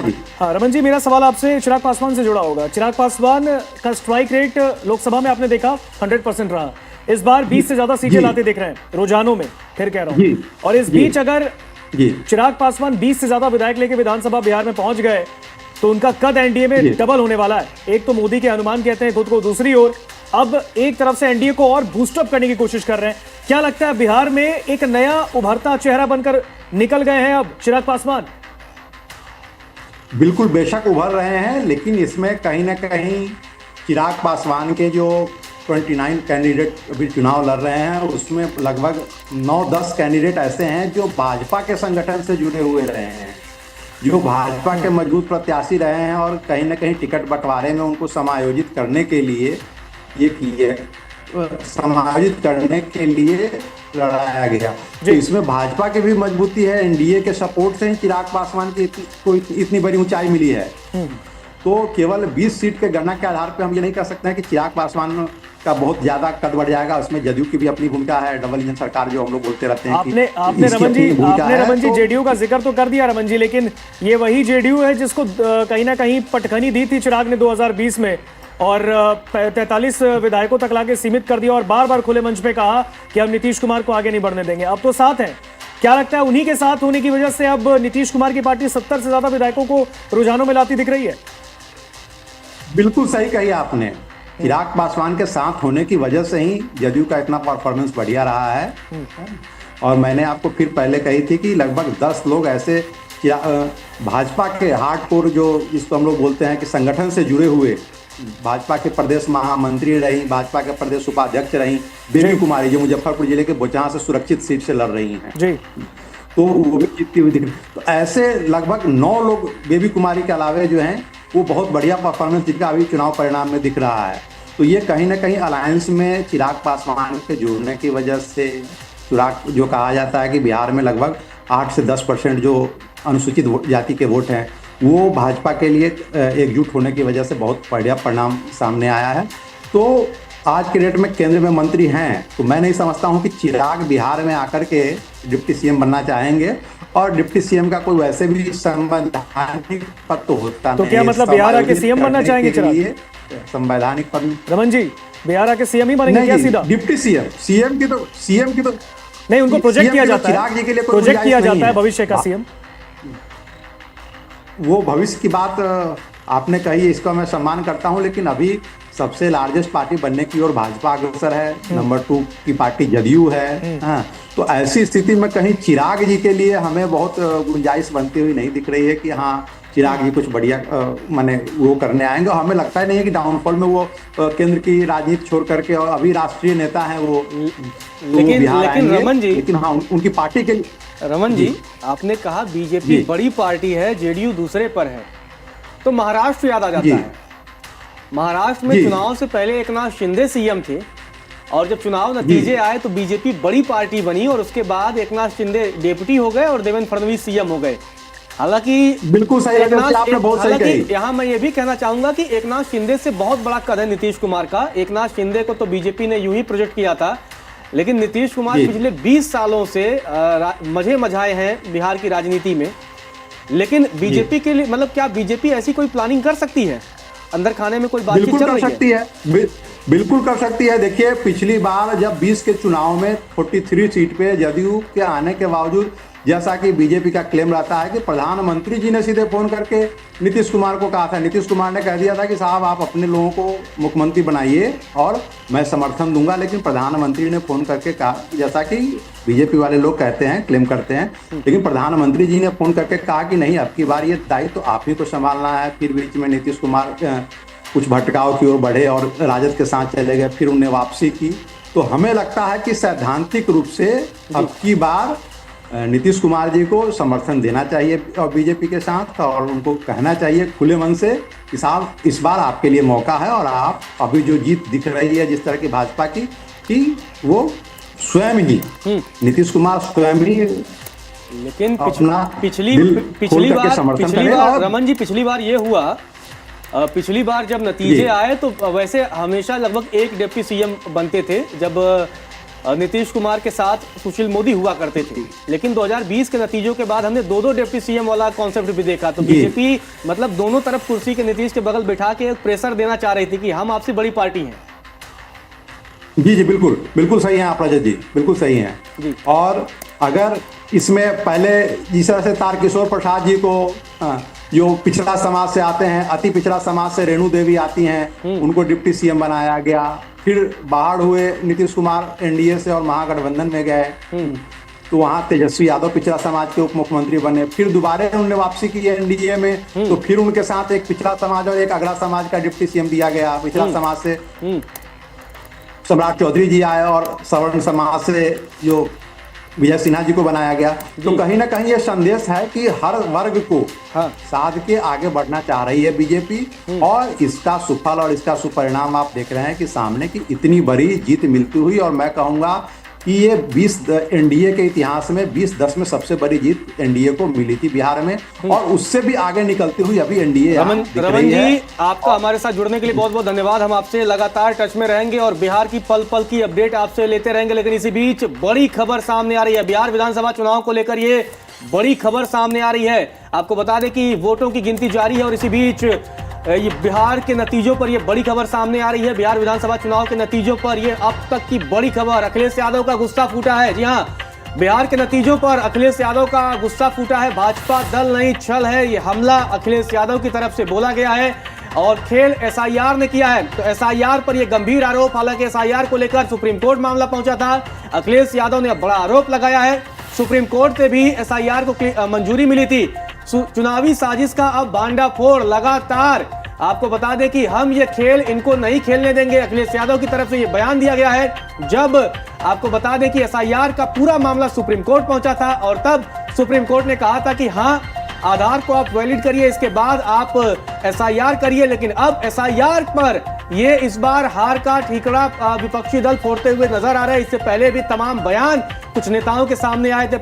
जी। हाँ रमन जी, मेरा सवाल आपसे चिराग पासवान से जुड़ा होगा। चिराग पासवान का स्ट्राइक रेट लोकसभा में आपने देखा 100% रहा। इस बार 20 से ज्यादा सीटें जी लाते दिख रहे हैं रुझानों में, फिर कह रहा जी हूं। और इस जी बीच अगर जी चिराग पासवान 20 से ज्यादा विधायक लेके विधानसभा बिहार में पहुंच गए तो उनका कद एनडीए में जी डबल होने वाला है। एक तो मोदी के अनुमान कहते हैं खुद को, दूसरी ओर अब एक तरफ से एनडीए को और बूस्टअप करने की कोशिश कर रहे हैं। क्या लगता है बिहार में एक नया उभरता चेहरा बनकर निकल गए हैं अब चिराग पासवान? बिल्कुल बेशक उभर रहे हैं, लेकिन इसमें कहीं ना कहीं चिराग पासवान के जो 29 कैंडिडेट अभी चुनाव लड़ रहे हैं उसमें लगभग 9-10 कैंडिडेट ऐसे हैं जो भाजपा के संगठन से जुड़े हुए रहे हैं, जो भाजपा के मजबूत प्रत्याशी रहे हैं और कहीं ना कहीं टिकट बंटवारे में उनको समायोजित करने के लिए समायोजित करने के लिए लड़ाया गया। तो इसमें भाजपा की भी मजबूती है, एनडीए के सपोर्ट से ही चिराग पासवान की इतनी बड़ी ऊंचाई मिली है। तो केवल 20 सीट के गणना के आधार पर हम ये नहीं कह सकते हैं कि चिराग पासवान का बहुत ज्यादा कद बढ़ जाएगा। उसमें जदयू की भी अपनी भूमिका है, डबल इंजन सरकार जो हम लोग बोलते रहते हैं। आपने रमन जी जेडीयू का जिक्र तो कर दिया रमन जी, लेकिन ये वही जेडीयू है जिसको कहीं ना कहीं पटखनी दी थी चिराग ने 2020 में और 43 विधायकों तक लाके सीमित कर दिया और बार बार खुले मंच पे कहा कि हम नीतीश कुमार को आगे नहीं बढ़ने देंगे। अब तो साथ हैं। क्या लगता है उन्हीं के साथ होने की वजह से अब नीतीश कुमार की पार्टी 70 से ज्यादा विधायकों को रुझानों में लाती दिख रही है? बिल्कुल सही कही आपने। चिराग पासवान के साथ होने की वजह से ही जदयू का इतना परफॉर्मेंस बढ़िया रहा है। और मैंने आपको फिर पहले कही थी कि लगभग 10 लोग ऐसे भाजपा के हार्डकोर जो जिसको हम लोग बोलते हैं कि संगठन से जुड़े हुए, भाजपा के प्रदेश महामंत्री रही, भाजपा के प्रदेश उपाध्यक्ष रही बेबी कुमारी, जो मुजफ्फरपुर जिले के बोचहा से सुरक्षित सीट से लड़ रही हैं जी, तो वो भी जीतती हुई दिख रही। तो ऐसे लगभग 9 लोग बेबी कुमारी के अलावे जो हैं वो बहुत बढ़िया परफॉर्मेंस जिनका अभी चुनाव परिणाम में दिख रहा है। तो ये कहीं ना कहीं अलायंस में चिराग पासवान के जुड़ने की वजह से चिराग, जो कहा जाता है कि बिहार में लगभग 8 से 10% जो अनुसूचित जाति के वोट हैं वो भाजपा के लिए एकजुट होने की वजह से बहुत बढ़िया परिणाम सामने आया है। तो आज के डेट में केंद्र में मंत्री हैं, तो मैं नहीं समझता हूं कि चिराग बिहार में आकर के डिप्टी सीएम बनना चाहेंगे। और डिप्टी सीएम का कोई वैसे भी संवैधानिक पद तो होता तो क्या मतलब बिहार आके सीएम बनना चाहेंगे चिराग? संवैधानिक पद रमन जी बिहार आके सीएम ही बनेंगे क्या सीधा? डिप्टी सीएम की तो नहीं, उनको प्रोजेक्ट किया जाता है, चिराग जी के लिए प्रोजेक्ट किया जाता है भविष्य का सीएम। वो भविष्य की बात आपने कही, इसका मैं सम्मान करता हूं, लेकिन अभी सबसे लार्जेस्ट पार्टी बनने की ओर भाजपा अग्रसर है, नंबर 2 की पार्टी जदयू है। हाँ, तो ऐसी स्थिति में कहीं चिराग जी के लिए हमें बहुत गुंजाइश बनती हुई नहीं दिख रही है कि हाँ चिराग जी कुछ बढ़िया माने वो करने आएंगे। और हमें लगता ही नहीं है कि डाउनफॉल में वो केंद्र की राजनीति छोड़ करके, और अभी राष्ट्रीय नेता हैं वो, लेकिन रमन जी, लेकिन हाँ उनकी पार्टी के रमन जी आपने कहा बीजेपी बड़ी पार्टी है, जेडीयू दूसरे पर है, तो महाराष्ट्र याद आ जाता है। महाराष्ट्र में चुनाव से पहले एकनाथ शिंदे सीएम थे और जब चुनाव नतीजे आए तो बीजेपी बड़ी पार्टी बनी और उसके बाद एकनाथ शिंदे डिप्टी हो गए और देवेंद्र फडणवीस सीएम हो गए। हालांकि बिल्कुल सही आपने बहुत सही कही। यहाँ मैं ये भी कहना चाहूंगा कि एकनाथ शिंदे से बहुत बड़ा कद है नीतीश कुमार का। एकनाथ शिंदे को तो बीजेपी ने यूं ही प्रोजेक्ट किया था, लेकिन नीतीश कुमार पिछले 20 सालों से मजे मझाए हैं बिहार की राजनीति में। लेकिन बीजेपी के लिए मतलब क्या बीजेपी ऐसी कोई प्लानिंग कर सकती है? अंदर खाने में कोई बातचीत चल रही है? बिल्कुल कर सकती है। देखिए पिछली बार जब 20 के चुनाव में 43 सीट पे जदयू के आने के बावजूद, जैसा कि बीजेपी का क्लेम रहता है कि प्रधानमंत्री जी ने सीधे फोन करके नीतीश कुमार को कहा था, नीतीश कुमार ने कह दिया था कि साहब आप अपने लोगों को मुख्यमंत्री बनाइए और मैं समर्थन दूंगा। लेकिन प्रधानमंत्री ने फोन करके कहा, जैसा कि बीजेपी वाले लोग कहते हैं, क्लेम करते हैं, लेकिन प्रधानमंत्री जी ने फोन करके कहा कि नहीं अब की बार ये दायित्व तो आप ही को संभालना है। फिर बीच में नीतीश कुमार कुछ भटकाव की ओर बढ़े और राजद के साथ चले गए, फिर उन्हें वापसी की। तो हमें लगता है कि सैद्धांतिक रूप से अब की बार नीतीश कुमार जी को समर्थन देना चाहिए और बीजेपी के साथ, और उनको कहना चाहिए खुले मन से कि साहब इस बार आपके लिए मौका है और आप अभी जो जीत दिख रही है जिस तरह की भाजपा की, कि वो स्वयं ही नीतीश कुमार स्वयं ही। लेकिन पिछली बार रमन जी पिछली बार ये हुआ, पिछली बार जब नतीजे आए तो वैसे हमेशा लगभग एक डिप्टी सीएम बनते थे। जब नीतीश कुमार के साथ सुशील मोदी हुआ करते थे, लेकिन 2020 के नतीजों के बाद हमने दो डिप्टी सीएम वाला कॉन्सेप्ट भी देखा। तो बीजेपी मतलब दोनों तरफ कुर्सी के नीतीश के बगल बैठा के एक प्रेशर देना चाह रही थी कि हम आपसे बड़ी पार्टी हैं। जी बिल्कुल बिल्कुल सही है आप रजत जी, बिल्कुल सही है जी। और अगर इसमें पहले जिस तरह से तारकिशोर प्रसाद जी को जो पिछड़ा समाज से आते हैं, अति पिछड़ा समाज से रेणु देवी आती हैं, उनको डिप्टी सीएम बनाया गया। फिर बाहर हुए नीतीश कुमार एनडीए से और महागठबंधन में गए, तो वहाँ तेजस्वी यादव पिछड़ा समाज के उप मुख्यमंत्री बने। फिर दोबारा उन्होंने वापसी की एनडीए में, तो फिर उनके साथ एक पिछड़ा समाज और एक अगड़ा समाज का डिप्टी सीएम दिया गया। पिछड़ा समाज से सम्राट चौधरी जी आए और सवर्ण समाज से जो विजय सिन्हा जी को बनाया गया। तो कहीं ना कहीं ये संदेश है कि हर वर्ग को साध के आगे बढ़ना चाह रही है बीजेपी, और इसका सुफल और इसका सुपरिणाम आप देख रहे हैं कि सामने की इतनी बड़ी जीत मिलती हुई। और मैं कहूंगा कि ये 20 एनडीए के इतिहास में 2010 में सबसे बड़ी जीत एनडीए को मिली थी बिहार में, और उससे भी आगे निकलती हुई अभी एनडीए रमन जी, आपका हमारे साथ जुड़ने के लिए बहुत बहुत धन्यवाद। हम आपसे लगातार टच में रहेंगे और बिहार की पल पल की अपडेट आपसे लेते रहेंगे। लेकिन इसी बीच बड़ी खबर सामने आ रही है, बिहार विधानसभा चुनाव को लेकर ये बड़ी खबर सामने आ रही है। आपको बता दें कि वोटों की गिनती जारी है और इसी बीच ये बिहार के नतीजों पर ये बड़ी खबर सामने आ रही है। बिहार विधानसभा चुनाव के नतीजों पर ये अब तक की बड़ी खबर, अखिलेश यादव का गुस्सा फूटा है। जी हाँ, बिहार के नतीजों पर अखिलेश यादव का गुस्सा फूटा है। भाजपा दल नहीं छल है, ये हमला अखिलेश यादव की तरफ से बोला गया है और खेल एसआईआर ने किया है। तो एसआईआर पर ये गंभीर आरोप, हालांकि एसआईआर को लेकर सुप्रीम कोर्ट मामला पहुंचा था। अखिलेश यादव ने बड़ा आरोप लगाया है। सुप्रीम कोर्ट से भी एसआईआर को मंजूरी मिली थी। चुनावी साजिश का अब भांडाफोड़ लगातार। आपको बता दें कि हम ये खेल इनको नहीं खेलने देंगे, अखिलेश यादव की तरफ से ये बयान दिया गया है। जब आपको बता दें कि एसआईआर का पूरा मामला सुप्रीम कोर्ट पहुंचा था और तब सुप्रीम कोर्ट ने कहा था कि हाँ, आधार को आप वैलिड करिए, इसके बाद आप एसआईआर करिए। लेकिन अब एसआईआर पर ये इस बार हार का ठीकरा विपक्षी दल फोड़ते हुए नजर आ रहा है। इससे पहले भी तमाम बयान कुछ नेताओं के सामने आए थे।